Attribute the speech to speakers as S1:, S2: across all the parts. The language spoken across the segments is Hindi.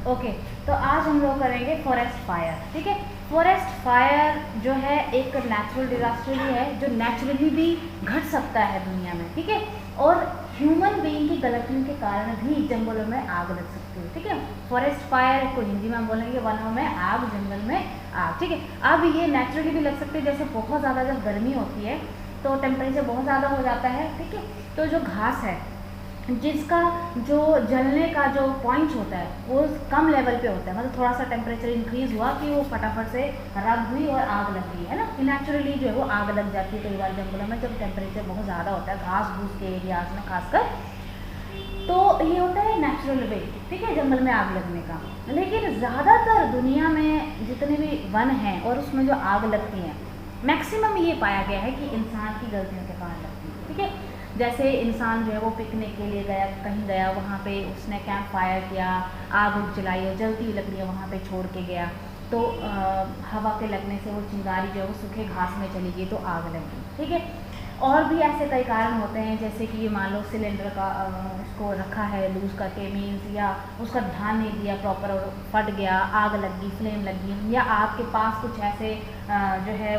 S1: ओके, तो आज हम लोग करेंगे फॉरेस्ट फायर। ठीक है, फॉरेस्ट फायर जो है एक नेचुरल डिजास्टर ही है जो नेचुरली भी घट सकता है दुनिया में। ठीक है, और ह्यूमन बीइंग की गलतियों के कारण भी जंगलों में आग लग सकती है। ठीक है, फॉरेस्ट फायर को हिंदी में हम बोलेंगे वनों में आग, जंगल में आग। ठीक है, अब ये नेचुरली भी लग सकती है, जैसे बहुत ज़्यादा जब गर्मी होती है तो टेम्परेचर बहुत ज़्यादा हो जाता है। ठीक है, तो जो घास है जिसका जो जलने का जो पॉइंट होता है वो कम लेवल पे होता है, मतलब थोड़ा सा टेम्परेचर इंक्रीज हुआ कि वो फटाफट से रग हुई और आग लग गई, है ना। नेचुरली जो है वो आग लग जाती है कई बार जंगलों में जब टेम्परेचर बहुत ज़्यादा होता है घास फूस के एरियाज में खासकर, तो ये होता है नेचुरल वे। ठीक है, जंगल में आग लगने का। लेकिन ज़्यादातर दुनिया में जितने भी वन हैं और उसमें जो आग लगती हैं मैक्सिमम ये पाया गया है कि इंसान की गलतियों के कारण लगती है। ठीक है, जैसे इंसान जो है वो पिकनिक के लिए गया, कहीं गया, वहाँ पे उसने कैंप फायर किया, आग उग जलाई और जलती हुई लकड़ियाँ वहाँ पे छोड़ के गया, तो हवा के लगने से वो चिंगारी जो है वो सूखे घास में चली गई तो आग लग गई। ठीक है, और भी ऐसे कई कारण होते हैं, जैसे कि मान लो सिलेंडर का उसको रखा है लूज करके मीन्स, या उसका ध्यान नहीं दिया प्रॉपर और फट गया, आग लग गई, फ्लेम लग गई, या आपके पास कुछ ऐसे जो है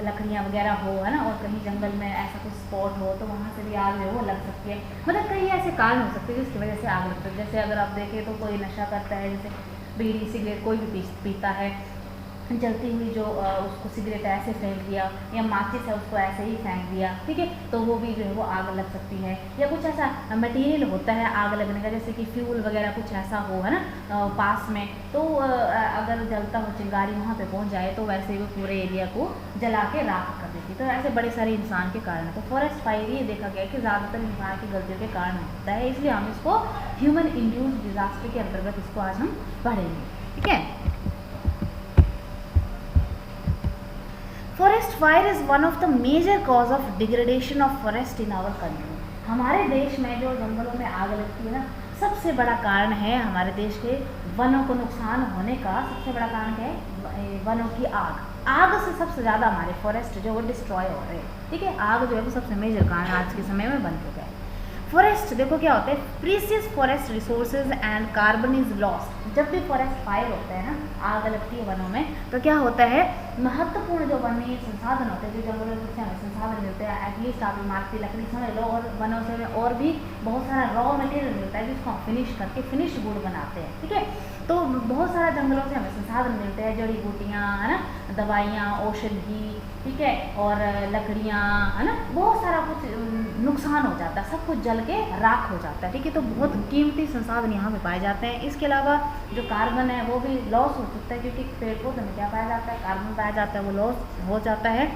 S1: लकड़ियाँ वगैरह हो, है ना, और कहीं जंगल में ऐसा कुछ स्पॉट हो तो वहाँ से भी आग जो है वो लग सकती है। मतलब कई ऐसे कारण हो सकते हैं जिसकी वजह से आग लगती है। जैसे अगर आप देखें तो कोई नशा करता है, जैसे बीड़ी सिगरेट कोई भी पीता है, जलती हुई जो उसको सिगरेट ऐसे फेंक दिया, या माचिस है उसको ऐसे ही फेंक दिया, ठीक है, तो वो भी जो है वो आग लग सकती है। या कुछ ऐसा मटेरियल होता है आग लगने का, जैसे कि फ्यूल वगैरह कुछ ऐसा हो, है ना, पास में, तो अगर जलता हो चिंगारी वहाँ पे पहुँच जाए तो वैसे वो पूरे एरिया को जला के राख कर देती। तो ऐसे बड़े सारे इंसान के कारण है। तो फॉरेस्ट फायर ये देखा गया कि ज़्यादातर इंसान की गलतियों के कारण होता है, इसलिए हम इसको ह्यूमन इंड्यूस्ड डिजास्टर के अंतर्गत इसको आज हम पढ़ेंगे। ठीक है, forest fire is one of the major cause of degradation of forest in our country. हमारे देश में जो जंगलों में आग लगती है ना, सबसे बड़ा कारण है हमारे देश के वनों को नुकसान होने का। सबसे बड़ा कारण क्या है? वनों की आग। आग से सबसे ज़्यादा हमारे फॉरेस्ट जो वो डिस्ट्रॉय हो रहे हैं। ठीक है, आग जो है वो सबसे मेजर कारण आज के समय में बन चुका है। फॉरेस्ट देखो क्या होता है, precious forest resources and carbon is lost. जब भी फॉरेस्ट फायर होता है ना, आग लगती है वनों में, तो क्या होता है, महत्वपूर्ण जो वन्य संसाधन होते हैं, जो जंगलों से हमें संसाधन मिलते हैं, एटलीस्ट आप इमारत की लकड़ी समझ लो, और वनों से हमें और भी बहुत सारा रॉ मटेरियल मिलता है जिसको हम फिनिश करके फिनिश गुड बनाते हैं। ठीक है, तो बहुत सारा जंगलों से हमें संसाधन मिलते हैं, जड़ी बूटियाँ, है ना, दवाइयाँ, औषधि, ठीक है, और लकड़ियाँ, है ना, बहुत सारा कुछ नुकसान हो जाता है, सब कुछ जल के राख हो जाता है। ठीक है, तो बहुत कीमती संसाधन यहाँ पे पाए जाते हैं। इसके अलावा जो कार्बन है वो भी लॉस हो सकता है, क्योंकि पेड़ पौधे में क्या पाया जाता है, कार्बन पाया जाता है, वो लॉस हो जाता है,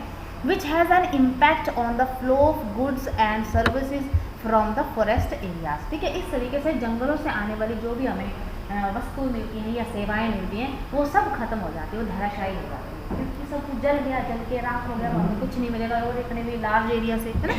S1: which has an impact on the flow of goods and services from the forest areas. ठीक है, इस तरीके से जंगलों से आने वाली जो भी हमें वस्तु मिलती हैं या सेवाएं मिलती हैं वो सब खत्म हो जाती है, वो धराशायी हो जाती है, क्योंकि सब कुछ जल गया, जल के राख हो गया, हमें कुछ नहीं मिलेगा। और इतने भी लार्ज एरिया से, है ना,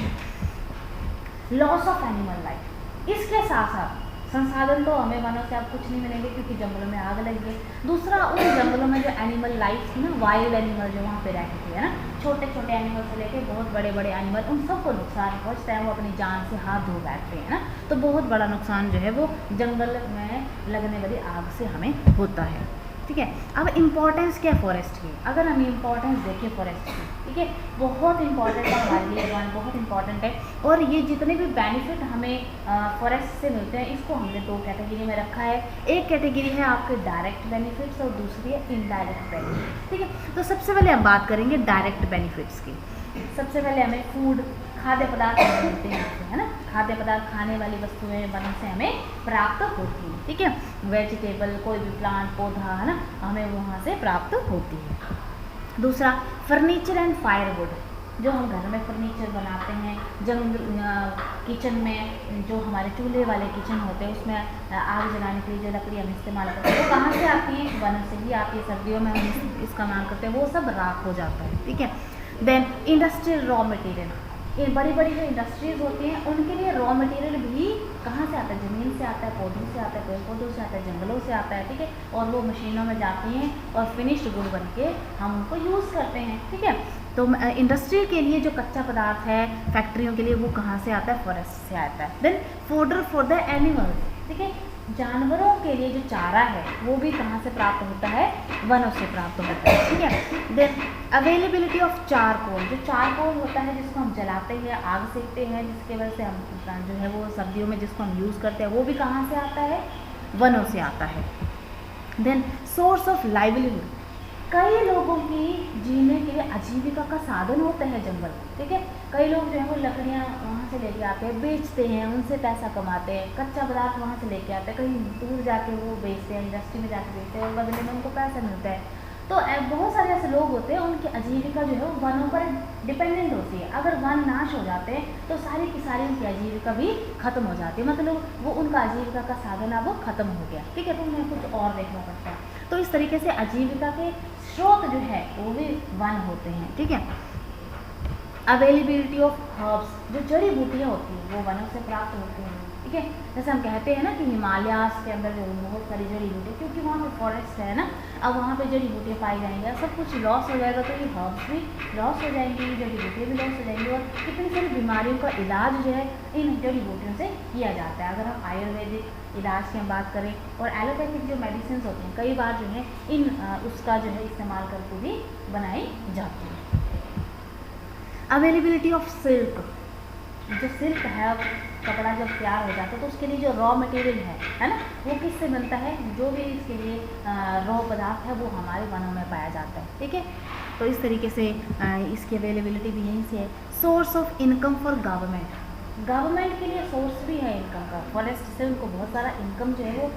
S1: लॉस ऑफ एनिमल लाइफ। इसके साथ साथ संसाधन तो हमें वनों से अब कुछ नहीं मिलेंगे क्योंकि जंगलों में आग लग गई। दूसरा, उन जंगलों में जो एनिमल लाइफ थी ना, वाइल्ड एनिमल जो वहाँ पे रहते थे, है ना, छोटे छोटे एनिमल से लेके बहुत बड़े बड़े एनिमल, उन सबको नुकसान पहुँचता है, वो अपनी जान से हाथ धो बैठते हैं ना। तो बहुत बड़ा नुकसान जो है वो जंगल में लगने वाली आग से हमें होता है। ठीक है, अब इम्पोर्टेंस क्या है फॉरेस्ट की, अगर हम इम्पोर्टेंस देखें फॉरेस्ट की, ठीक है, बहुत इंपॉर्टेंट है हमारे लिए, बहुत इंपॉर्टेंट है। और ये जितने भी बेनिफिट हमें फॉरेस्ट से मिलते हैं, इसको हमने दो कैटेगरी में रखा है। एक कैटेगरी है आपके डायरेक्ट बेनिफिट्स और दूसरी है इनडायरेक्ट बेनिफिट्स। ठीक है, तो सबसे पहले हम बात करेंगे डायरेक्ट बेनिफिट्स की। सबसे पहले हमें फूड, खाद्य पदार्थ मिलते हैं, है ना, खाद्य पदार्थ, खाने वाली वस्तुएं वनों से हमें प्राप्त होती हैं। ठीक है, वेजिटेबल, कोई भी प्लांट, पौधा, है ना, हमें वहाँ से प्राप्त होती है। दूसरा, फर्नीचर एंड फायरवुड, जो हम घर में फर्नीचर बनाते हैं, किचन में जो हमारे चूल्हे वाले किचन होते हैं उसमें आग जलाने के लिए जो लकड़ी हम इस्तेमाल करते हैं वो कहाँ से आती है, वनों से ही आती है। सर्दियों में हम इसका मांग करते हैं, वो सब राख हो जाता है। ठीक है, देन इंडस्ट्रियल रॉ मटेरियल, ये बड़ी बड़ी जो इंडस्ट्रीज होती हैं उनके लिए रॉ मटेरियल भी कहाँ से आता है, ज़मीन से आता है, पौधों से आता है, पेड़ पौधों से आता है, जंगलों से आता है। ठीक है, और वो मशीनों में जाती हैं और फिनिश्ड गुड बन के हम उनको यूज़ करते हैं। ठीक है, तो इंडस्ट्री के लिए जो कच्चा पदार्थ है फैक्ट्रियों के लिए वो कहाँ से आता है, फॉरेस्ट से आता है। Then fodder for the animals. ठीक है, जानवरों के लिए जो चारा है वो भी कहाँ से प्राप्त होता है, वनों से प्राप्त होता है, ठीक है। देन अवेलेबिलिटी ऑफ चारकोल, जो चारकोल होता है जिसको हम जलाते हैं, आग सेकते हैं, जिसके वजह से हम जो है वो सर्दियों में जिसको हम यूज़ करते हैं, वो भी कहाँ से आता है, वनों से आता है। देन सोर्स ऑफ लाइवलीहुड, कई लोगों की जीने के लिए आजीविका का साधन होते हैं जंगल, ठीक है। कई लोग जो है वो लकड़ियाँ वहाँ से लेके आते हैं, बेचते हैं, उनसे पैसा कमाते हैं, कच्चा पदार्थ वहाँ से लेके आते हैं, कहीं दूर जाके वो बेचते हैं, इंडस्ट्री में जाके बेचते हैं और बदले में उनको पैसा मिलता है। तो बहुत सारे ऐसे लोग होते हैं उनकी आजीविका जो है वो वनों पर डिपेंडेंट होती है। अगर वन नाश हो जाते हैं तो सारी की सारी उनकी आजीविका भी खत्म हो जाती है, मतलब वो उनका आजीविका का साधन अब खत्म हो गया, ठीक है। तो उन्हें कुछ और देखना पड़ता है। तो इस तरीके से आजीविका के स्रोत जो है वो भी वन होते हैं, ठीक है। अवेलेबिलिटी ऑफ हर्ब्स, जो जड़ी बूटियाँ होती हैं वो वनों से प्राप्त होती हैं, ठीक है। जैसे हम कहते हैं ना कि हिमालयास के अंदर जो बहुत सारी जड़ी बूटियाँ, क्योंकि वहाँ पे फॉरेस्ट है ना, अब वहाँ पे जड़ी बूटियाँ पाई जाएंगी, सब कुछ लॉस हो जाएगा तो ये हर्ब्स भी लॉस हो जाएंगी, जड़ी बूटियाँ भी लॉस हो जाएंगी, और कितनी सारी बीमारियों का इलाज जो है इन जड़ी बूटियों से किया जाता है। अगर हम आयुर्वेदिक इलाज की हम बात करें और एलोपैथिक जो मेडिसिन होती हैं कई बार जो है इन उसका जो है इस्तेमाल करके भी बनाई जाती है। अवेलेबिलिटी ऑफ सिल्क, जो सिल्क है कपड़ा जब तैयार हो जाता है तो उसके लिए जो रॉ मटेरियल है ना, वो किससे बनता है, जो भी इसके लिए रॉ पदार्थ है वो हमारे वनों में पाया जाता है, ठीक है। तो इस तरीके से इसकी अवेलेबिलिटी भी यहीं से है। Source of income for government, government के लिए सोर्स भी है इनकम का, फॉरेस्ट से उनको बहुत सारा इनकम जो है वो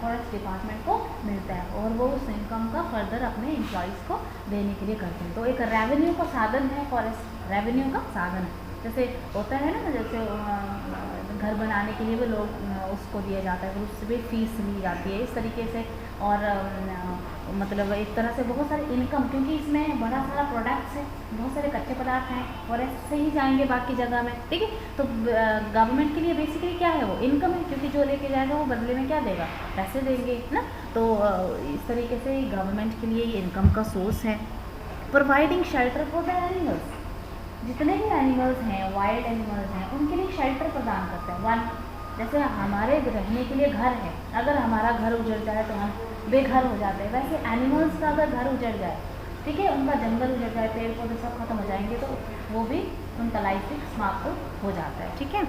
S1: फॉरेस्ट डिपार्टमेंट को मिलता है और वो उस इनकम का फर्दर अपने एम्प्लॉयज़ को देने के लिए करते हैं। तो एक रेवेन्यू का साधन है फॉरेस्ट, रेवेन्यू का साधन है। जैसे होता है ना, जैसे घर बनाने के लिए भी लोग उसको दिया जाता है, फिर उससे भी फीस ली जाती है, इस तरीके से। और मतलब एक तरह से बहुत सारी इनकम, क्योंकि इसमें बड़ा सारा प्रोडक्ट्स है, बहुत सारे कच्चे पदार्थ हैं, फॉरेस्ट से ही जाएंगे बाकी जगह में, ठीक है। तो गवर्नमेंट के लिए बेसिकली क्या है, वो इनकम है, क्योंकि जो लेके जाएगा वो बदले में क्या देगा, पैसे देंगे ना। तो इस तरीके से गवर्नमेंट के लिए ये इनकम का सोर्स है। Providing shelter for the animals, जितने भी एनिमल्स हैं, वाइल्ड एनिमल्स हैं, उनके लिए शेल्टर प्रदान करते हैं। वन, जैसे हमारे रहने के लिए घर है, अगर हमारा घर उजड़ जाए तो हम बेघर हो जाते हैं, वैसे एनिमल्स का अगर घर उजड़ जाए, ठीक है, उनका जंगल उजड़ जाए, पेड़ पौधे सब खत्म हो जाएंगे तो वो भी उनका लाइफ भी समाप्त हो जाता है, ठीक है।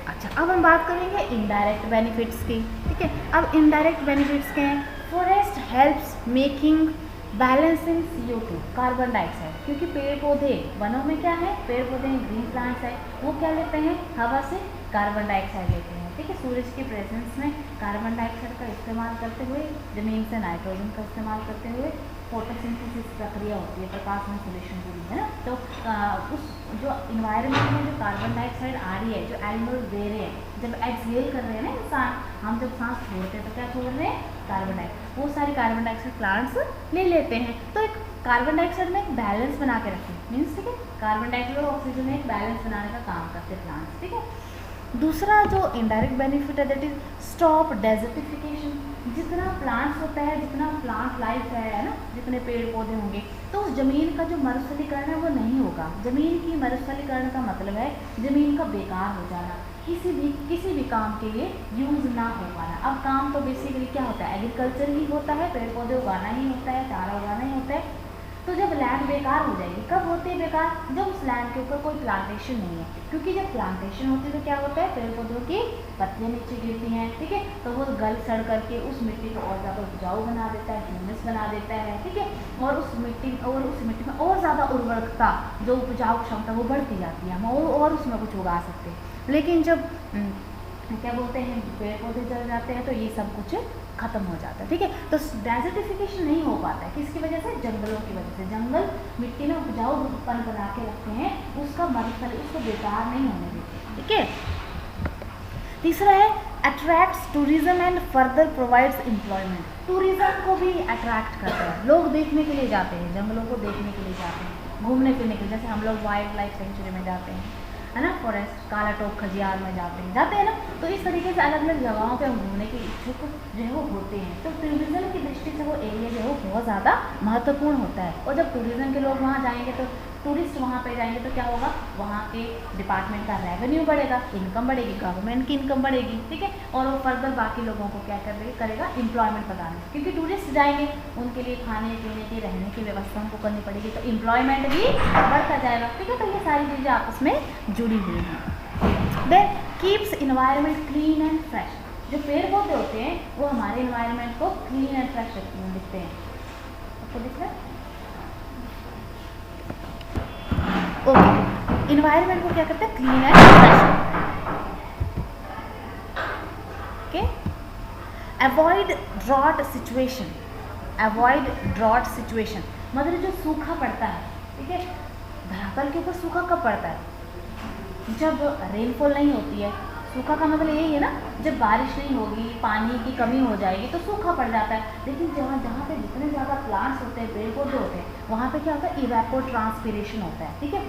S1: अच्छा, अब हम बात करेंगे इनडायरेक्ट बेनिफिट्स की, ठीक है। अब इनडायरेक्ट बेनिफिट्स क्या हैं? Forest helps making balancing CO2, carbon dioxide, क्योंकि पेड़ पौधे वनों में क्या है, पेड़ पौधे ग्रीन प्लांट्स है, वो क्या लेते हैं, हवा से कार्बन डाइऑक्साइड लेते हैं, ठीक है। सूरज की प्रेजेंस में कार्बन डाइऑक्साइड का इस्तेमाल करते हुए, जमीन से नाइट्रोजन का इस्तेमाल करते हुए फोटोसिंथेसिस प्रक्रिया होती है, प्रकाश संश्लेषण पूरी है ना। तो उस जो इन्वायरमेंट में जो कार्बन डाइऑक्साइड आ रही है, जो एनिमल्स दे रहे हैं, जब एक्सहेल कर रहे हैं ना इंसान, हम जब सांस छोड़ते हैं तो क्या छोड़ रहे हैं, कार्बन डाइऑक्साइड, वो सारी कार्बन डाइऑक्साइड प्लांट्स ले लेते हैं। तो एक कार्बन डाइऑक्साइड में एक बैलेंस बना के रखते हैं, मीन्स, ठीक है, कार्बन डाइऑक्साइड और ऑक्सीजन में एक बैलेंस बनाने का काम करते हैं प्लांट्स, ठीक है। दूसरा जो इनडायरेक्ट बेनिफिट है दैट इज स्टॉप डेजर्टिफिकेशन, जितना प्लांट्स होता है, जितना प्लांट लाइफ है ना, जितने पेड़ पौधे होंगे तो उस ज़मीन का जो मरुस्थलीकरण है वो नहीं होगा। ज़मीन की मरुस्थलीकरण का मतलब है ज़मीन का बेकार हो जाना, किसी भी काम के लिए यूज़ ना हो पाना। अब काम तो बेसिकली क्या होता है, एग्रीकल्चर ही होता है, पेड़ पौधे उगाना ही होता है, चारा उगाना ही होता है। तो जब लैंड बेकार हो जाएगी, कब होती है बेकार, जब उस लैंड के ऊपर कोई प्लांटेशन नहीं है, क्योंकि जब प्लांटेशन होती है तो क्या होता है, पेड़ पौधों की पत्तियां नीचे गिरती हैं, ठीक है, तो वो गल सड़ करके उस मिट्टी को और ज़्यादा उपजाऊ बना देता है, ह्यूमस बना देता है, ठीक है, और उस मिट्टी में और ज़्यादा उर्वरकता, जो उपजाऊ क्षमता वो बढ़ती जाती है, हम और उसमें कुछ उगा सकते हैं। लेकिन जब क्या बोलते हैं, पेड़ पौधे जल जाते हैं तो ये सब कुछ खत्म हो जाता है, ठीक है। तो डेजर्टिफिकेशन नहीं हो पाता है, किसकी वजह से, जंगलों की वजह से। जंगल मिट्टी में उपजाऊपन बना के रखते हैं, उसका मरुस्थल उसको बेकार नहीं होने देते, ठीक है। तीसरा है attracts tourism and further provides employment, tourism को भी अट्रैक्ट करता है, लोग देखने के लिए जाते हैं, जंगलों को देखने के लिए जाते हैं, घूमने फिरने के लिए, जैसे हम लोग वाइल्ड लाइफ सेंचुरी में जाते हैं, है ना, फॉरेस्ट काला टोक खजियार में जाते हैं ना। तो इस तरीके से अलग अलग जगहों पे हम घूमने के इच्छुक जो है वो होते हैं। तो टूरिज्म की दृष्टि से वो एरिया जो है वो बहुत ज़्यादा महत्वपूर्ण होता है, और जब टूरिज्म के लोग वहाँ जाएंगे तो टूरिस्ट वहाँ पे जाएंगे तो क्या होगा, वहाँ के डिपार्टमेंट का रेवेन्यू बढ़ेगा, इनकम बढ़ेगी, गवर्नमेंट की इनकम बढ़ेगी, ठीक है। और वो फर्दर बाकी लोगों को क्या करेगा, एम्प्लॉयमेंट प्रदान, क्योंकि टूरिस्ट जाएंगे उनके लिए खाने पीने की रहने की व्यवस्था उनको करनी पड़ेगी, तो एम्प्लॉयमेंट भी बढ़ता जाएगा, ठीक है। तो ये सारी चीज़ें आपस में जुड़ी हुई हैं। Then keeps environment clean and fresh. जो पेड़ पौधे होते हैं वो हमारे इन्वायरमेंट को क्लीन एंड फ्रेश दिखते हैं, आपको दिख रहा है? ओके, इन्वायरमेंट को क्या करते हैं, clean and fresh. Okay, avoid drought situation, avoid drought situation मतलब जो सूखा पड़ता है, ठीक है। धरातल के ऊपर सूखा कब पड़ता है, जब रेनफॉल नहीं होती है। सूखा का मतलब यही है ना, जब बारिश नहीं होगी, पानी की कमी हो जाएगी तो सूखा पड़ जाता है। लेकिन जहाँ पे जितने ज़्यादा प्लांट्स होते हैं, पेड़ पौधे होते हैं, वहाँ पे क्या होता है, इवेपोट्रांसपिरेशन होता है, ठीक है।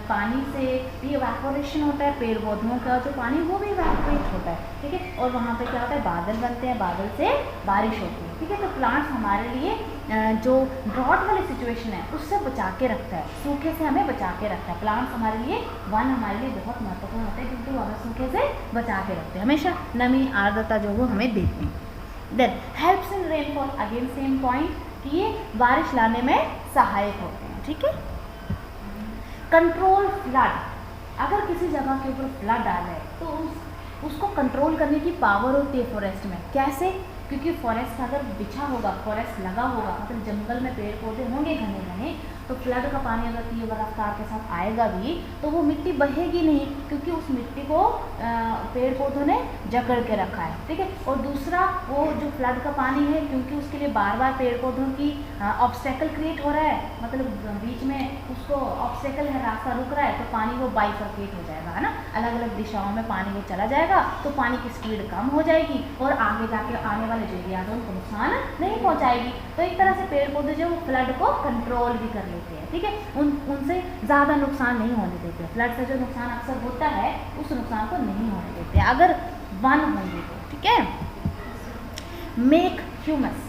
S1: पानी से इवेपोरेशन होता है, पेड़ पौधों का जो पानी वो भी इवेपोरेट होता है, ठीक है। और वहाँ पे क्या होता है, बादल बनते हैं, बादल से बारिश होती है, ठीक है। तो प्लांट्स हमारे लिए जो ड्रॉट वाली सिचुएशन है उससे बचा के रखता है, सूखे से हमें बचा के रखता है। प्लांट्स हमारे लिए हमारे लिए बहुत महत्वपूर्ण होता है, क्योंकि वो हमें सूखे से बचा के रखते हैं, हमेशा नमी आर्द्रता जो वो हमें देते हैं। Then helps in rainfall, again same point कि ये बारिश लाने में सहायक होते हैं, ठीक है। कंट्रोल फ्लड, अगर किसी जगह के ऊपर फ्लड आ जाए तो उसको कंट्रोल करने की पावर होती है फॉरेस्ट में। कैसे? क्योंकि फॉरेस्ट अगर बिछा होगा, फॉरेस्ट लगा होगा, मतलब जंगल में पेड़ पौधे होंगे घने घने, तो फ्लड का पानी अगर तीव्र रफ्तार के साथ आएगा भी तो वो मिट्टी बहेगी नहीं, क्योंकि उस मिट्टी को पेड़ पौधों ने जकड़ के रखा है, ठीक है। और दूसरा, वो जो फ्लड का पानी है, क्योंकि उसके लिए बार बार पेड़ पौधों की ऑब्स्टेकल क्रिएट हो रहा है, मतलब बीच में उसको ऑब्स्टेकल है, रास्ता रुक रहा है, तो पानी वो बाइफरकेट हो जाएगा, है ना, अलग अलग दिशाओं में पानी वो चला जाएगा, तो पानी की स्पीड कम हो जाएगी और आगे जाके आने वाले जो एरिया है उनको नुकसान नहीं पहुँचाएगी। तो एक तरह से पेड़ पौधे जो फ्लड को कंट्रोल भी कर लेते हैं, ठीक है। उनसे ज़्यादा नुकसान नहीं होने देते। फ्लड से जो नुकसान अक्सर होता है उस नुकसान को नहीं होने देते अगर वन होंगे तो, ठीक है। मेक ह्यूमस,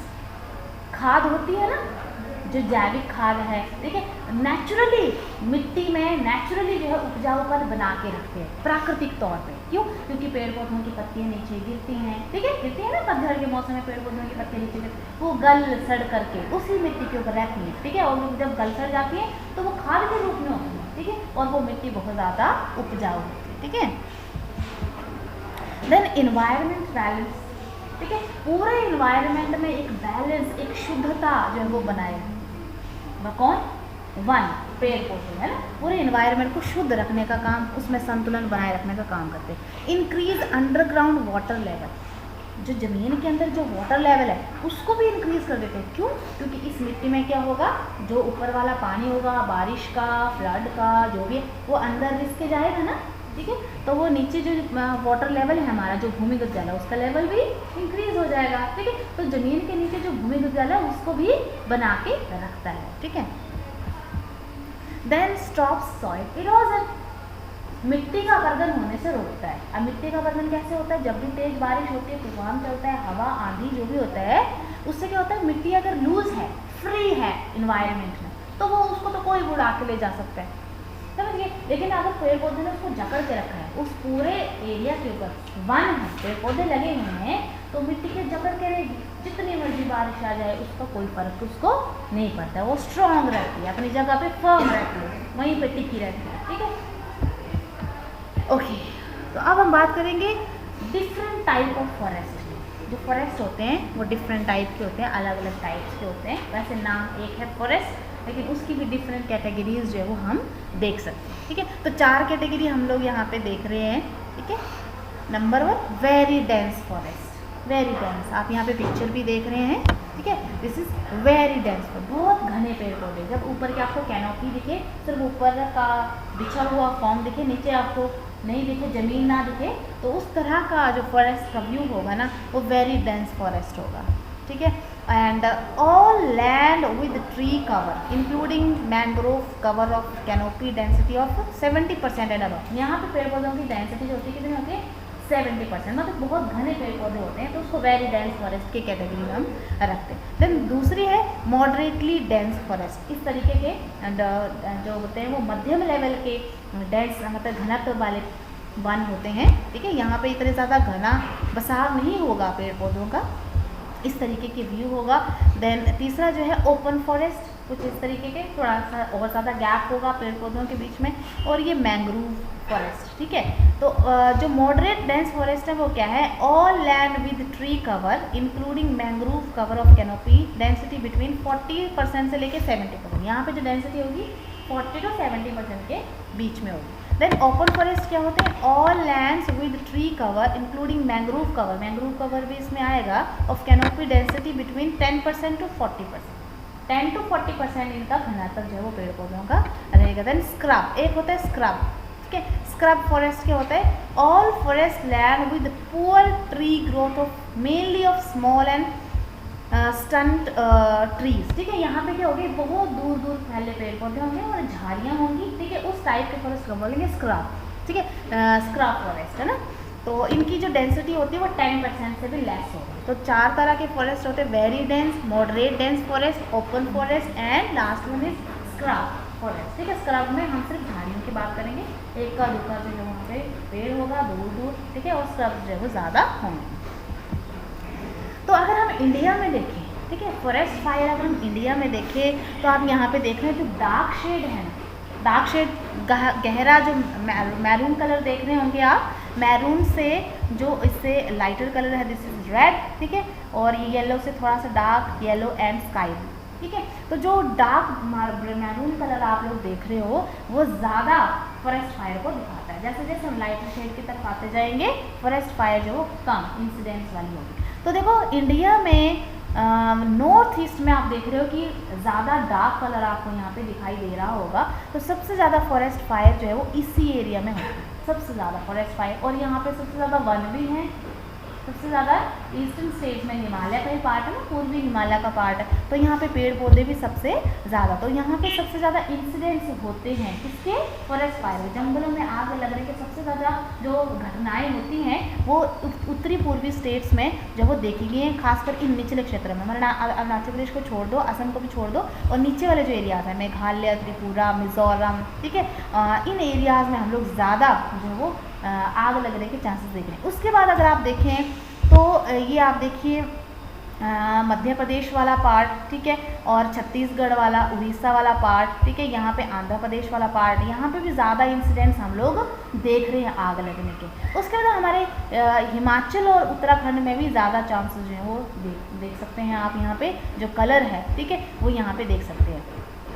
S1: खाद होती है ना, जो जैविक खाद है, ठीक है, नेचुरली मिट्टी में नेचुरली जो है उपजाऊपन बना के रखते हैं प्राकृतिक तौर पे। क्यों? क्योंकि पेड़ पौधों की पत्तियां नीचे गिरती हैं, ठीक है, गिरती है ना, पतझड़ के मौसम में पेड़ पौधों की पत्तियां नीचे गिरती, वो गल सड़ करके उसी मिट्टी के ऊपर रहती है, ठीक है। और जब गल सड़ जाती है तो वो खाद के रूप में होती है, ठीक है, और वो मिट्टी बहुत ज़्यादा उपजाऊ होती है, ठीक है। देन इन्वायरमेंट बैलेंस, ठीक है, पूरे इन्वायरमेंट में एक बैलेंस, एक शुद्धता जो है वो बनाए रखती है। कौन? वन, पेड़ पौधे, है ना, पूरे इन्वायरमेंट को शुद्ध रखने का काम, उसमें संतुलन बनाए रखने का काम करते हैं। इंक्रीज अंडरग्राउंड वाटर लेवल, जो ज़मीन के अंदर जो वाटर लेवल है उसको भी इंक्रीज कर देते हैं। क्यों? क्योंकि इस मिट्टी में क्या होगा, जो ऊपर वाला पानी होगा, बारिश का, फ्लड का, जो भी वो अंदर रिस के जाएगा ना, ठीक है, तो वो नीचे जो वाटर लेवल है हमारा, जो भूमिगत जल है, उसका लेवल भी इंक्रीज हो जाएगा, ठीक है। तो ज़मीन के नीचे जो भूमिगत जल है उसको भी बना के रखता है, ठीक है। देन स्टॉप्स सॉइल इरोजन, मिट्टी का अपरदन होने से रोकता है। अब मिट्टी का अपरदन कैसे होता है? जब भी तेज बारिश होती है, तूफान चलता है, हवा आंधी जो भी होता है, उससे क्या होता है, मिट्टी अगर लूज है, फ्री है इन्वायरमेंट में, तो वो उसको तो कोई उड़ा के ले जा सकता है, समझिए। लेकिन अगर पेड़ पौधे ने उसको जकड़ के रखा है, उस पूरे एरिया के ऊपर वन है, पेड़ पौधे लगे हुए हैं, तो मिट्टी के जकड़ के रहेगी, जितनी मर्जी बारिश आ जाए उसका कोई फर्क उसको नहीं पड़ता, वो स्ट्रांग रहती है, अपनी जगह पे फर्म रहती है, वहीं पे टिकी रहती है, ठीक है। ओके, तो अब हम बात करेंगे डिफरेंट टाइप ऑफ फॉरेस्ट। जो फॉरेस्ट होते हैं वो डिफरेंट टाइप के होते हैं, अलग अलग टाइप्स के होते हैं। वैसे नाम एक है फॉरेस्ट, लेकिन उसकी भी डिफरेंट कैटेगरीज जो है वो हम देख सकते हैं, ठीक है। तो 4 कैटेगरी हम लोग यहाँ पे देख रहे हैं, ठीक है। Number 1, very dense forest, very dense, आप यहाँ पे पिक्चर भी देख रहे हैं, ठीक है। दिस इज वेरी डेंस, बहुत घने पेड़ पौधे, जब ऊपर के आपको कैनोपी दिखे, सिर्फ ऊपर का बिछा हुआ फॉर्म दिखे, नीचे आपको नहीं दिखे, ज़मीन ना दिखे, तो उस तरह का जो फॉरेस्ट का व्यू होगा ना, वो वेरी डेंस फॉरेस्ट होगा, ठीक है। And all land with tree cover including mangrove cover of canopy density of 70% and above. यहाँ पे पेड़ पौधों की डेंसिटी जो होती है कितनी होती है? 70%, मतलब बहुत घने पेड़ पौधे होते हैं, तो उसको वेरी डेंस फॉरेस्ट के कैटेगरी में हम रखते हैं। देन दूसरी है मॉडरेटली डेंस फॉरेस्ट। इस तरीके के जो होते हैं वो मध्यम लेवल के डेंस मतलब घनत्व वाले वन होते हैं, ठीक है। यहाँ पे इतने ज़्यादा घना बसाव नहीं होगा पेड़ पौधों का, इस तरीके के व्यू होगा। देन तीसरा जो है ओपन फॉरेस्ट, कुछ इस तरीके के, थोड़ा सा और ज़्यादा गैप होगा पेड़ पौधों के बीच में। और ये मैंग्रोव फॉरेस्ट, ठीक है। तो जो मॉडरेट डेंस फॉरेस्ट है वो क्या है, all land with tree cover including mangrove cover of canopy, density between 40% से लेके 70%। यहाँ पे जो डेंसिटी होगी 40 to 70% के बीच में होगी। देन ओपन फॉरेस्ट क्या होते हैं, all lands with tree cover including mangrove cover, mangrove cover भी इसमें आएगा, of canopy density between 10% to 40%, 10 to 40% इनका घनत्व जो है वो पेड़ पौधों का रहेगा। देन स्क्रब, एक होता है स्क्रब, ठीक है। स्क्रब फॉरेस्ट क्या होता है, all forest land with poor tree growth of mainly of small and stunt trees, ठीक है। यहाँ पे क्या होगी, बहुत दूर दूर फैले पेड़ पौधे होंगे और झाड़ियाँ होंगी, ठीक है। उस टाइप के फॉरेस्ट को बोलेंगे स्क्रब, ठीक है, स्क्रब फॉरेस्ट है ना। तो इनकी जो डेंसिटी होती है वो 10% से भी लेस होगी। तो 4 तरह के फॉरेस्ट होते हैं, very dense, moderate dense forest, open forest and last one is scrub forest, ठीक है। स्क्रब में हम सिर्फ झाड़ियों की बात करेंगे, एक का दुका जो है वहाँ पे पेड़ होगा दूर दूर, ठीक है, और स्क्रब जो है वो ज़्यादा होंगे। तो अगर हम इंडिया में देखें, ठीक है, फॉरेस्ट फायर अगर हम इंडिया में देखें तो आप यहाँ पे देख रहे हैं जो डार्क शेड है ना, डार्क शेड गहरा जो मैरून कलर देख रहे होंगे आप, मैरून से जो इससे लाइटर कलर है दिस इज रेड, ठीक है, और ये येलो से थोड़ा सा डार्क येलो एंड स्काई, ठीक है। तो जो डार्क मैरून कलर आप लोग देख रहे हो वो ज़्यादा फॉरेस्ट फायर को दिखाता है। जैसे जैसे हम लाइटर शेड की तरफ आते जाएंगे फॉरेस्ट फायर जो कम इंसिडेंट्स वाली होगी। तो देखो इंडिया में नॉर्थ ईस्ट में आप देख रहे हो कि ज़्यादा डार्क कलर आपको यहाँ पे दिखाई दे रहा होगा। तो सबसे ज़्यादा फॉरेस्ट फायर जो है वो इसी एरिया में होती है, सबसे ज़्यादा फॉरेस्ट फायर। और यहाँ पे सबसे ज़्यादा वन भी हैं, सबसे ज़्यादा ईस्टर्न स्टेट में हिमालय का ही पार्ट है ना, पूर्वी हिमालय का पार्ट है, तो यहाँ पे पेड़ पौधे भी सबसे ज़्यादा। तो यहाँ पे सबसे ज़्यादा इंसिडेंट्स होते हैं किसके, फॉरेस्ट फायर। जंगलों में आग लगने के सबसे ज़्यादा जो घटनाएं होती हैं वो उत्तरी पूर्वी स्टेट्स में जो वो देखी गई हैं, खासकर इन निचले क्षेत्र में। अरुणाचल प्रदेश को छोड़ दो, असम को भी छोड़ दो, और नीचे वाले जो एरियाज़ हैं मेघालय, त्रिपुरा, मिजोरम, ठीक है, इन एरियाज़ में हम लोग ज़्यादा जो वो आग लगने के चांसेस देख रहे हैं। उसके बाद अगर आप देखें तो ये आप देखिए मध्य प्रदेश वाला पार्ट, ठीक है, और छत्तीसगढ़ वाला, उड़ीसा वाला पार्ट, ठीक है, यहाँ पे आंध्र प्रदेश वाला पार्ट, यहाँ पे भी ज़्यादा इंसिडेंट्स हम लोग देख रहे हैं आग लगने के। उसके बाद हमारे हिमाचल और उत्तराखंड में भी ज़्यादा चांसेस जो हैं वो देख सकते हैं आप। यहाँ पे जो कलर है, ठीक है, वो यहाँ पे देख सकते हैं,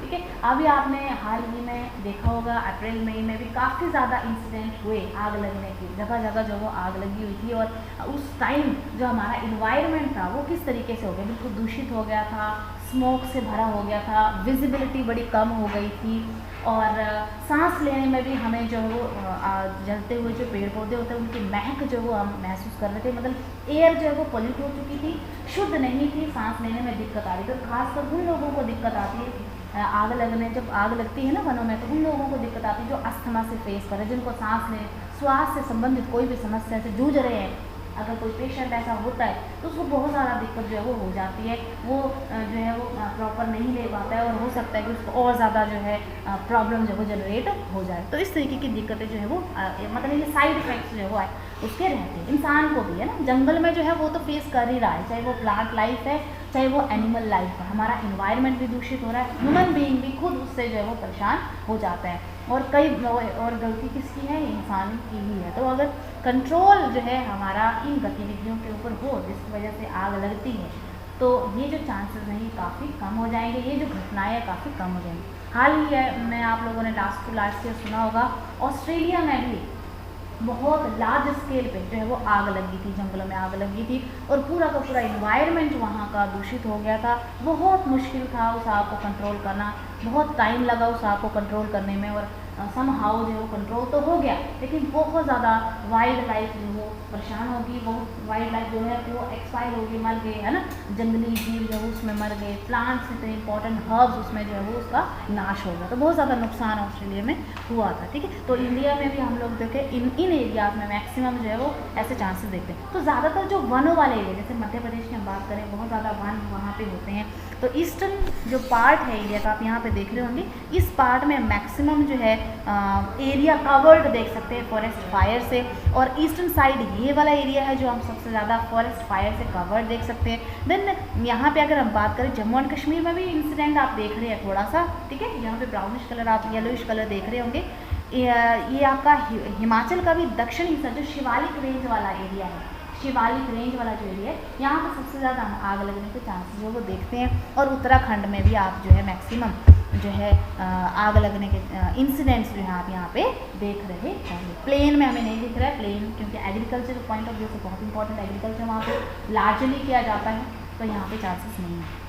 S1: ठीक है। अभी आपने हाल ही में देखा होगा अप्रैल मई में भी काफ़ी ज़्यादा इंसिडेंट हुए आग लगने की, जगह जगह जो वो आग लगी हुई थी। और उस टाइम जो हमारा इन्वायरमेंट था वो किस तरीके से हो गया, बिल्कुल दूषित हो गया था, स्मोक से भरा हो गया था, विजिबिलिटी बड़ी कम हो गई थी, और सांस लेने में भी हमें जो वो जलते हुए जो पेड़ पौधे होते हैं उनकी महक जो वो हम महसूस कर रहे थे, मतलब एयर जो है वो पॉल्यूट हो चुकी थी, शुद्ध नहीं थी, सांस लेने में दिक्कत आ रही थी। तो खासकर उन लोगों को दिक्कत आती है आग लगने, जब आग लगती है ना वनों में, तो उन लोगों को दिक्कत आती है जो अस्थमा से फेस कर रहे हैं, जिनको सांस लेने श्वास से संबंधित कोई भी समस्या से जूझ रहे हैं। अगर कोई पेशेंट ऐसा होता है तो उसको बहुत ज़्यादा दिक्कत जो है वो हो जाती है, वो जो है वो प्रॉपर नहीं ले पाता है, और हो सकता है कि उसको और ज़्यादा जो है प्रॉब्लम जो है वो जनरेट हो जाए। तो इस तरीके की दिक्कतें जो है वो मतलब ये साइड इफेक्ट्स जो है वो उसके रहते हैं। इंसान को भी है ना, जंगल में जो है वो तो फेस कर ही रहा है, चाहे वो प्लांट लाइफ है चाहे वो एनिमल लाइफ है। हमारा इन्वायरमेंट भी दूषित हो रहा है, ह्यूमन बीइंग भी खुद उससे जो है वो परेशान हो जाता है, और गलती किसकी है, इंसान की ही है। तो अगर कंट्रोल जो है हमारा इन गतिविधियों के ऊपर हो जिसकी वजह से आग लगती है, तो ये जो चांसेस हैं ये काफ़ी कम हो जाएंगे, ये जो घटनाएं हैं काफ़ी कम हो जाएंगी। हाल ही में आप लोगों ने लास्ट ईयर सुना होगा ऑस्ट्रेलिया में भी बहुत लार्ज स्केल पे जो है वो आग लगी थी, जंगलों में आग लगी थी, और पूरा का पूरा इन्वायरमेंट वहाँ का दूषित हो गया था। बहुत मुश्किल था उस आग को कंट्रोल करना, बहुत टाइम लगा उस आग को कंट्रोल करने में, और सम हाउ जो है वो कंट्रोल तो हो गया, लेकिन बहुत ज़्यादा वाइल्ड लाइफ जो वो परेशान होगी, बहुत वाइल्ड लाइफ जो है वो एक्सपायर होगी, मर गए, है ना, जंगली जीव जो है उसमें मर गए, प्लांट्स इतने इंपॉर्टेंट हर्ब्स उसमें जो है वो उसका नाश हो गया, तो बहुत ज़्यादा नुकसान ऑस्ट्रेलिया में हुआ था। ठीक है, तो इंडिया में भी हम लोग देखें इन एरियाज में मैक्सिमम जो है वो ऐसे चांसेस देखते हैं। तो ज़्यादातर जो वनों वाले एरिया, जैसे मध्य प्रदेश की हम बात करें, बहुत ज़्यादा वन वहाँ पे होते हैं। तो ईस्टर्न जो पार्ट है इंडिया का, आप यहाँ पे देख रहे होंगे, इस पार्ट में मैक्सिमम जो है एरिया कवर्ड देख सकते हैं फॉरेस्ट फायर से, और ईस्टर्न साइड ये वाला एरिया है जो हम सबसे ज़्यादा फॉरेस्ट फायर से कवर्ड देख सकते हैं। देन यहाँ पे अगर हम बात करें जम्मू एंड कश्मीर में भी इंसिडेंट आप देख रहे हैं थोड़ा सा, ठीक है, यहाँ पे ब्राउनिश कलर, आप येलोइश कलर देख रहे होंगे। ये आपका हिमाचल का भी दक्षिण हिस्सा जो शिवालिक रेंज वाला एरिया है, शिवालिक रेंज वाला जो एरिया है, यहाँ पर सबसे ज़्यादा हम आग लगने के चांसेस जो वो देखते हैं। और उत्तराखंड में भी आप जो है मैक्सिमम जो है आग लगने के इंसिडेंट्स जो है आप यहाँ पे देख रहे होंगे। प्लेन में हमें नहीं दिख रहा है, प्लेन क्योंकि एग्रीकल्चर पॉइंट ऑफ व्यू से बहुत इंपॉर्टेंट एग्रीकल्चर वहाँ पे लार्जली किया जाता है, तो यहाँ पे चांसेस नहीं है।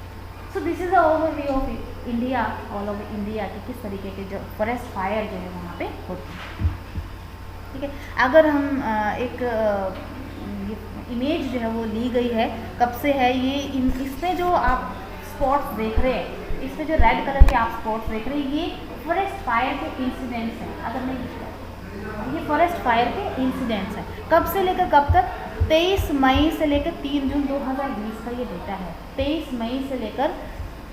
S1: So this is a overview of India, all over India कि किस तरीके के जो फॉरेस्ट फायर जो है वहाँ पे होती है। ठीक है, अगर हम एक इमेज जो है वो ली गई है, कब से है ये, इसमें जो आप स्पॉट्स देख रहे हैं, इसमें जो रेड कलर के आप स्पॉट्स देख रहे हैं, ये फॉरेस्ट फायर के इंसिडेंट्स हैं। अगर नहीं दिख रहा, ये फॉरेस्ट फायर के इंसिडेंट्स हैं। कब से लेकर कब तक? 23 मई से लेकर 3 जून 2020 का ये डेटा है। 23 मई से लेकर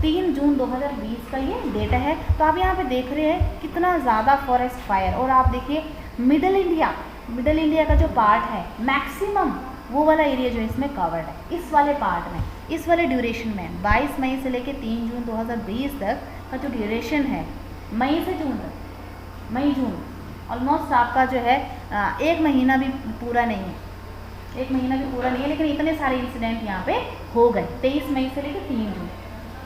S1: 3 जून 2020 का ये डेटा है। तो आप यहाँ पे देख रहे हैं कितना ज़्यादा फॉरेस्ट फायर। और आप देखिए मिडल इंडिया का जो पार्ट है, मैक्सिमम वो वाला एरिया जो इसमें कवर्ड है, इस वाले पार्ट में, इस वाले ड्यूरेशन में 22 मई से लेकर 3 जून 2020 तक का जो ड्यूरेशन है, मई से जून तक, मई जून ऑलमोस्ट आपका जो है 1 महीना भी पूरा नहीं है, 1 महीना भी पूरा नहीं है, लेकिन इतने सारे इंसिडेंट यहाँ पे हो गए 23 मई से लेकर 3 जून,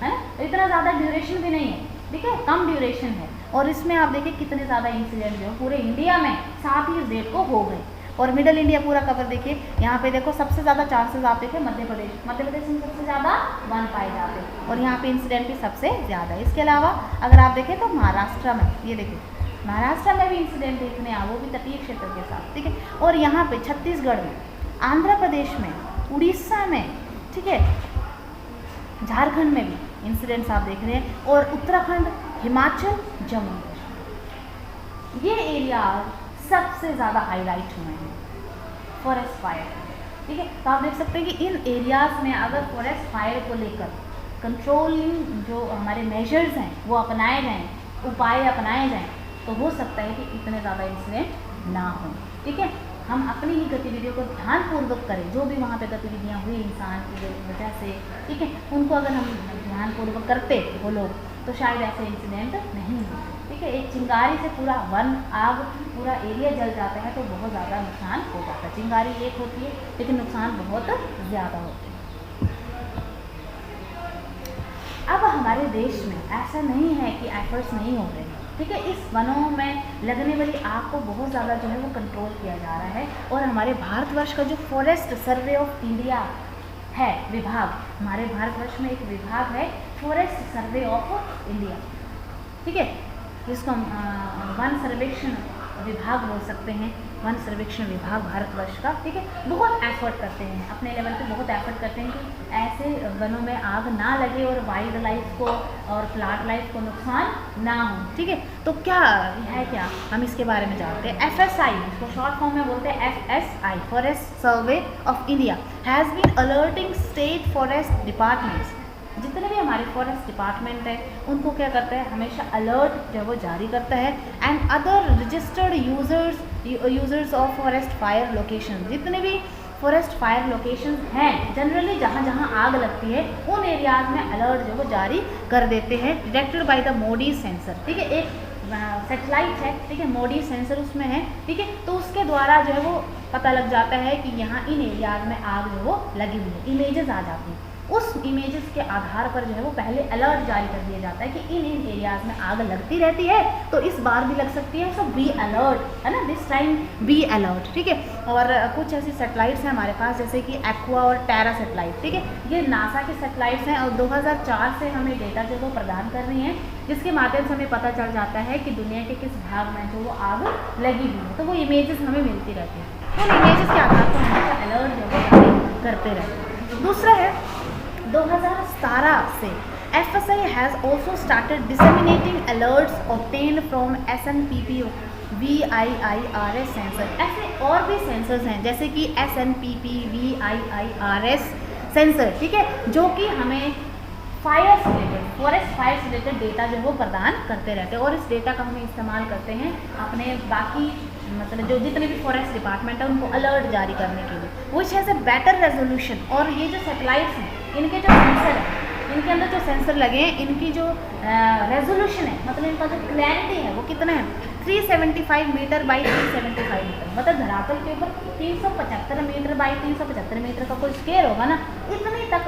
S1: है ना। तो इतना ज़्यादा ड्यूरेशन भी नहीं है, ठीक है, कम ड्यूरेशन है। और इसमें आप देखिए कितने ज़्यादा इंसिडेंट जो पूरे इंडिया में साथ ही इस डेट को हो गए। और मिडल इंडिया पूरा कवर देखिए, यहाँ पे देखो सबसे ज़्यादा चांसेस आप देखिए मध्य प्रदेश में सबसे ज़्यादा वन पाए जाते हैं, और यहाँ पे इंसिडेंट भी सबसे ज़्यादा है। इसके अलावा अगर आप देखें तो महाराष्ट्र में, ये देखिए महाराष्ट्र में भी इंसिडेंट देखने आ, वो भी तटीय क्षेत्र के साथ, ठीक है। और यहाँ पे छत्तीसगढ़ में, आंध्र प्रदेश में, उड़ीसा में, ठीक है, झारखंड में भी इंसिडेंट्स आप देख रहे हैं, और उत्तराखंड, हिमाचल, जम्मू कश्मीर, ये एरिया सबसे ज़्यादा हाईलाइट हुए हैं फॉरेस्ट फायर, ठीक है। तो आप देख सकते हैं कि इन एरियाज़ में अगर फॉरेस्ट फायर को लेकर कंट्रोलिंग जो हमारे मेजर्स हैं वो अपनाए जाएँ, उपाय अपनाए जाएँ, तो हो सकता है कि इतने ज़्यादा इंसिडेंट ना हो, ठीक है। हम अपनी ही गतिविधियों को ध्यानपूर्वक करें, जो भी वहाँ पे गतिविधियाँ हुई इंसान की वजह से, ठीक है, उनको अगर हम ध्यानपूर्वक करते वो लोग, तो शायद ऐसे इंसिडेंट नहीं होते, ठीक है। एक चिंगारी से पूरा वन, आग, पूरा एरिया जल जाता है तो बहुत ज़्यादा नुकसान हो जाता है। चिंगारी एक होती है लेकिन नुकसान बहुत ज़्यादा होते हैं। अब हमारे देश में ऐसा नहीं है कि एफर्ट्स नहीं हो रहे हैं, ठीक है। इस वनों में लगने वाली आग को बहुत ज़्यादा जो है वो कंट्रोल किया जा रहा है। और हमारे भारतवर्ष का जो फॉरेस्ट सर्वे ऑफ इंडिया है विभाग, हमारे भारतवर्ष में एक विभाग है फॉरेस्ट सर्वे ऑफ इंडिया, ठीक है, जिसको हम वन सर्वेक्षण विभाग बोल सकते हैं, वन सर्वेक्षण विभाग भारतवर्ष का, ठीक है। बहुत एफर्ट करते हैं, अपने लेवल पे बहुत एफर्ट करते हैं कि ऐसे वनों में आग ना लगे और वाइल्ड लाइफ को और प्लांट लाइफ को नुकसान ना हो, ठीक है। तो क्या है, क्या हम इसके बारे में जानते हैं। FSI, इसको शॉर्ट फॉर्म में बोलते हैं FSI, forest survey of India, has been alerting state forest departments, जितने भी हमारे फॉरेस्ट डिपार्टमेंट है उनको क्या करता है, हमेशा अलर्ट जो वो जारी करता है। And other registered users of forest fire location, जितने भी फॉरेस्ट फायर लोकेशन हैं जनरली जहाँ जहाँ आग लगती है उन एरियाज में अलर्ट जो वो जारी कर देते हैं, detected by the Modi sensor, ठीक है। एक सेटेलाइट है, ठीक है, मोडी सेंसर उसमें है, ठीक है। तो उसके द्वारा जो है वो पता लग जाता है कि यहाँ इन एरियाज में आग जो वो लगी हुई है, इमेजेस आ जाती हैं। उस इमेजेस के आधार पर जो है वो पहले अलर्ट जारी कर दिया जाता है कि इन एरियाज़ में आग लगती रहती है, तो इस बार भी लग सकती है, सो बी अलर्ट, है ना, दिस टाइम बी अलर्ट, ठीक है। और कुछ ऐसी सेटेलाइट्स हैं हमारे पास जैसे कि एक्वा और टेरा सेटेलाइट, ठीक है, ये नासा के सेटेलाइट्स हैं और 2004 से हमें डेटा जो वो प्रदान कर रही हैं, जिसके माध्यम से हमें पता चल जाता है कि दुनिया के किस भाग में जो वो आग लगी हुई है, तो वो इमेजेस हमें मिलती रहती है, उन इमेजेस के आधार पर हमें अलर्ट जो है करते रहते हैं। दूसरा है 2017 से FSI has also started disseminating alerts obtained from SNPP VIIRS sensor. ऐसे और भी सेंसर्स हैं जैसे कि SNPP VIIRS सेंसर, ठीक है, जो कि हमें फायर से रिलेटेड, फॉरेस्ट फायर से रिलेटेड डेटा जो है वो प्रदान करते रहते हैं और इस डेटा का हमें इस्तेमाल करते हैं अपने बाकी मतलब जो जितने भी फॉरेस्ट डिपार्टमेंट है उनको अलर्ट जारी करने के लिए, which has a better resolution. और ये जो सेटेलाइट्स हैं इनके जो सेंसर है, इनके अंदर जो सेंसर लगे हैं, इनकी जो रेजोल्यूशन है, मतलब इनका जो क्लैरिटी है वो कितना है, 375 मीटर बाई 375 मीटर, मतलब धरातल के ऊपर 375 मीटर बाई 375 मीटर का कोई स्केल होगा ना, इतने तक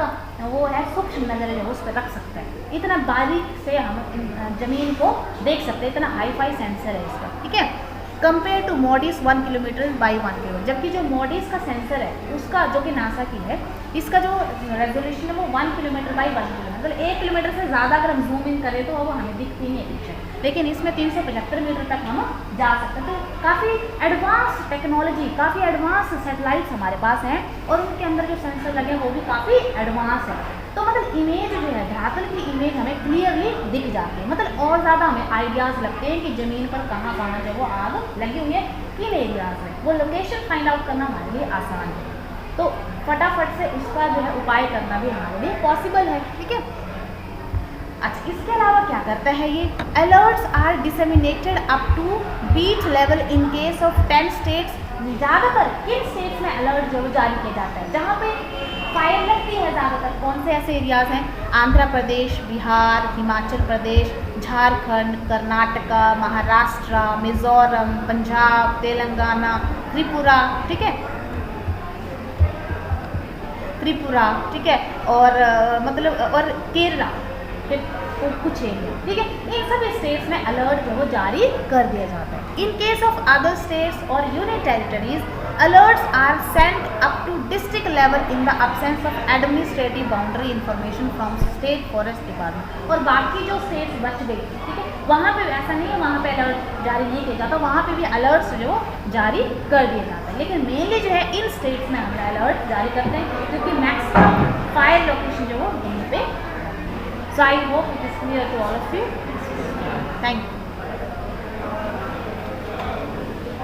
S1: वो है सूक्ष्म नजर जो उस पर रख सकता है, इतना बारीक से हम जमीन को देख सकते हैं, इतना हाई फाई सेंसर है इसका, ठीक है, compare to MODIS 1 kilometre by 1 kilometre. जबकि जो मॉडिस का सेंसर है उसका जो कि नासा की है, इसका जो रेजोल्यूशन है वो 1 किलोमीटर बाई 1 किलोमीटर, मतलब 1 किलोमीटर से ज़्यादा अगर हम जूम इन करें तो वो हमें दिखती नहीं है पिक्चर, लेकिन इसमें 375 मीटर तक हम जा सकते हैं। तो काफ़ी एडवांस टेक्नोलॉजी, काफ़ी एडवांस सेटेलाइट्स हमारे पास हैं और उनके अंदर जो सेंसर लगे हैं वो भी काफ़ी एडवांस है, तो मतलब इमेज जो है धरातल की इमेज हमें क्लियरली दिख जाती है, मतलब और ज़्यादा हमें आइडियाज़ लगते हैं कि ज़मीन पर कहाँ कहाँ जो वो आग लगी हुई है, किन एरियाज़ में, वो लोकेशन फाइंड आउट करना हमारे लिए आसान है, तो फटाफट से उसका जो है उपाय करना भी हमारे लिए पॉसिबल है, ठीक है। अच्छा, इसके अलावा क्या करता है ये, alerts are disseminated up to beat level in case of 10 states. ज़्यादातर किन स्टेट्स में अलर्ट जो जारी किया जाता है जहाँ पे फायर लगती है, ज़्यादातर कौन से ऐसे एरियाज़ हैं, आंध्र प्रदेश, बिहार, हिमाचल प्रदेश, झारखंड, कर्नाटका, महाराष्ट्र, मिज़ोरम, पंजाब, तेलंगाना, त्रिपुरा, ठीक है, त्रिपुरा, ठीक है, और मतलब और केरला के कुछ एरिया, ठीक है, इन सब स्टेट्स में अलर्ट जो वो जारी कर दिया जाता है। In case of other states और union territories alerts are sent up to district level in the absence of administrative boundary information from state forest department. और बाकी जो स्टेट्स बच गई, ठीक है, वहाँ पे ऐसा नहीं है, वहाँ पे अलर्ट जारी नहीं किया जाता, वहाँ पे भी अलर्ट्स जो जारी कर दिया जाता है, लेकिन मेनली जो है इन स्टेट्स में हम अलर्ट जारी करते हैं क्योंकि मैक्सिमम फायर लोकेशन जो वो यहीं पे। So I hope it is clear to all of you. Thank you.